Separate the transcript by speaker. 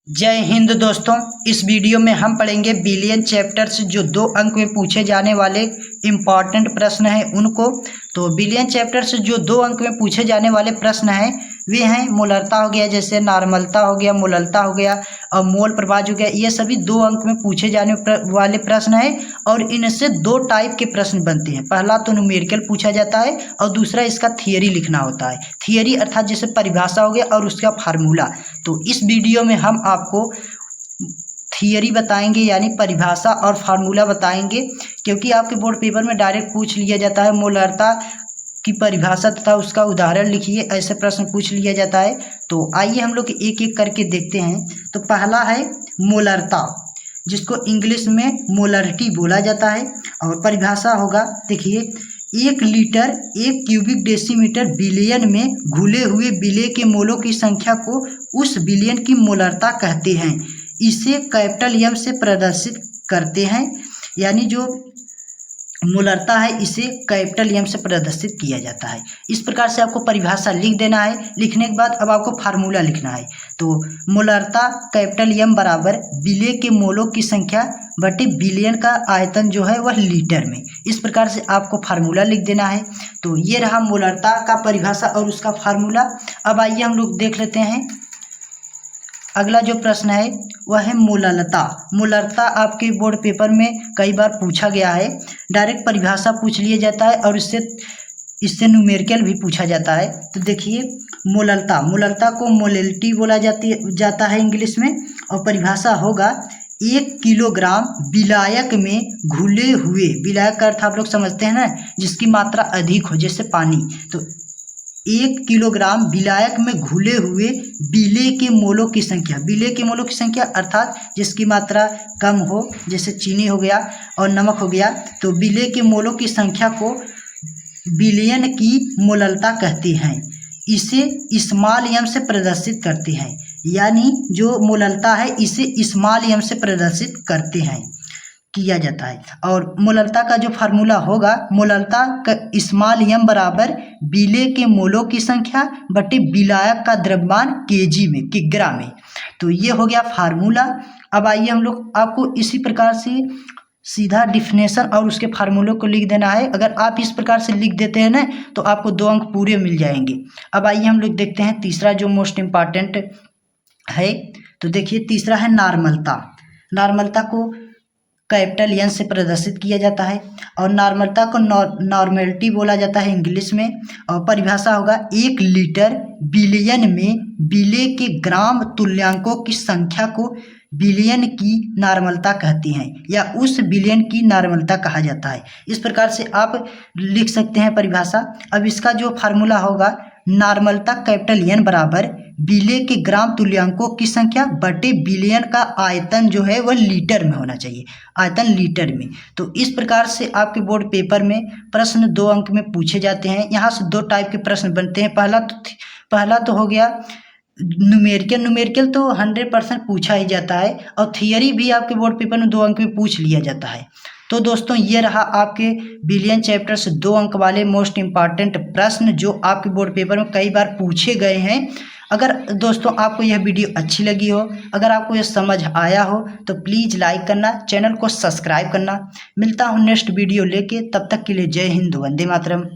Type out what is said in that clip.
Speaker 1: जय हिंद दोस्तों। इस वीडियो में हम पढ़ेंगे बिलियन चैप्टर से जो 2 अंक में पूछे जाने वाले इम्पॉर्टेंट प्रश्न हैं उनको। तो बिलियन चैप्टर से जो 2 अंक में पूछे जाने वाले प्रश्न हैं वे हैं मोलरता हो गया, जैसे नॉर्मलता हो गया, मोलरता हो गया और मोल प्रभाज हो गया। ये सभी 2 अंक में पूछे जाने वाले प्रश्न हैं और इनसे 2 टाइप के प्रश्न बनते हैं। पहला तो न्यूमेरिकल पूछा जाता है और दूसरा इसका थियरी लिखना होता है। थियरी अर्थात जैसे परिभाषा हो गया और उसका फार्मूला। तो इस वीडियो में हम आपको थियरी बताएंगे यानी परिभाषा और फार्मूला बताएंगे, क्योंकि आपके बोर्ड पेपर में डायरेक्ट पूछ लिया जाता है मोलरता की परिभाषा तथा उसका उदाहरण लिखिए, ऐसे प्रश्न पूछ लिया जाता है। तो आइए हम लोग एक एक करके देखते हैं। तो पहला है मोलरता, जिसको इंग्लिश में मोलरिटी बोला जाता है और परिभाषा होगा, देखिए 1 लीटर 1 क्यूबिक डेसीमीटर बिलियन में घुले हुए विलेय के मोलों की संख्या को उस बिलियन की मोलरता कहते हैं। इसे कैपिटल एम से प्रदर्शित करते हैं, यानी जो मोलरता है इसे कैपिटल एम से प्रदर्शित किया जाता है। इस प्रकार से आपको परिभाषा लिख देना है। लिखने के बाद अब आपको फार्मूला लिखना है। तो मोलरता कैपिटल एम बराबर विलेय के मोलों की संख्या बटे बिलियन का आयतन जो है वह लीटर में। इस प्रकार से आपको फार्मूला लिख देना है। तो ये रहा मोलरता का परिभाषा और उसका फार्मूला। अब आइए हम लोग देख लेते हैं। अगला जो प्रश्न है वह है मोलरता। मोलरता आपके बोर्ड पेपर में कई बार पूछा गया है। डायरेक्ट परिभाषा पूछ लिया जाता है और इससे न्यूमेरिकल भी पूछा जाता है। तो देखिए मोलरता को मोलैलिटी बोला जाता है इंग्लिश में, और परिभाषा होगा 1 किलोग्राम विलायक में घुले हुए, विलायक का अर्थ आप लोग समझते हैं ना, जिसकी मात्रा अधिक हो जैसे पानी। तो 1 किलोग्राम विलायक में घुले हुए विलेय के मोलों की संख्या, विलेय के मोलों की संख्या अर्थात जिसकी मात्रा कम हो, जैसे चीनी हो गया और नमक हो गया। तो विलेय के मोलों की संख्या को बिलियन की मोलरता कहते हैं। इसे स्मॉल एम से प्रदर्शित करते हैं, यानी जो मोलरता है इसे स्मॉल एम से प्रदर्शित करते हैं किया जाता है। और मोलरता का जो फार्मूला होगा, मोलरता का स्मॉल एम बराबर विलेय के मोलों की संख्या बटे विलायक का द्रव्यमान केजी में, किग्रा में। तो ये हो गया फार्मूला। अब आइए हम लोग आपको इसी प्रकार से सीधा डिफिनेशन और उसके फार्मूले को लिख देना है। अगर आप इस प्रकार से लिख देते हैं ना तो आपको 2 अंक पूरे मिल जाएंगे। अब आइए हम लोग देखते हैं तीसरा जो मोस्ट इम्पॉर्टेंट है। तो देखिए तीसरा है नॉर्मलता। नॉर्मलता को कैपिटल एन से प्रदर्शित किया जाता है और नॉर्मलता को नॉर्मेलिटी बोला जाता है इंग्लिश में। और परिभाषा होगा 1 लीटर बिलियन में विलेय के ग्राम तुल्यांकों की संख्या को बिलियन की नॉर्मलता कहते हैं, या उस बिलियन की नॉर्मलता कहा जाता है। इस प्रकार से आप लिख सकते हैं परिभाषा। अब इसका जो फार्मूला होगा, नॉर्मलता कैपिटल एन बराबर विलेय के ग्राम तुल्यांकों की संख्या बटे बिलियन का आयतन जो है वह लीटर में होना चाहिए, आयतन लीटर में। तो इस प्रकार से आपके बोर्ड पेपर में प्रश्न 2 अंक में पूछे जाते हैं। यहाँ से 2 टाइप के प्रश्न बनते हैं। पहला तो हो गया न्यूमेरिकल तो 100% पूछा ही जाता है, और थियरी भी आपके बोर्ड पेपर में 2 अंक में पूछ लिया जाता है। तो दोस्तों ये रहा आपके बिलियन चैप्टर से 2 अंक वाले मोस्ट इम्पॉर्टेंट प्रश्न जो आपके बोर्ड पेपर में कई बार पूछे गए हैं। अगर दोस्तों आपको यह वीडियो अच्छी लगी हो, अगर आपको यह समझ आया हो तो प्लीज़ लाइक करना, चैनल को सब्सक्राइब करना। मिलता हूँ नेक्स्ट वीडियो लेके, तब तक के लिए जय हिंद, वंदे मातरम।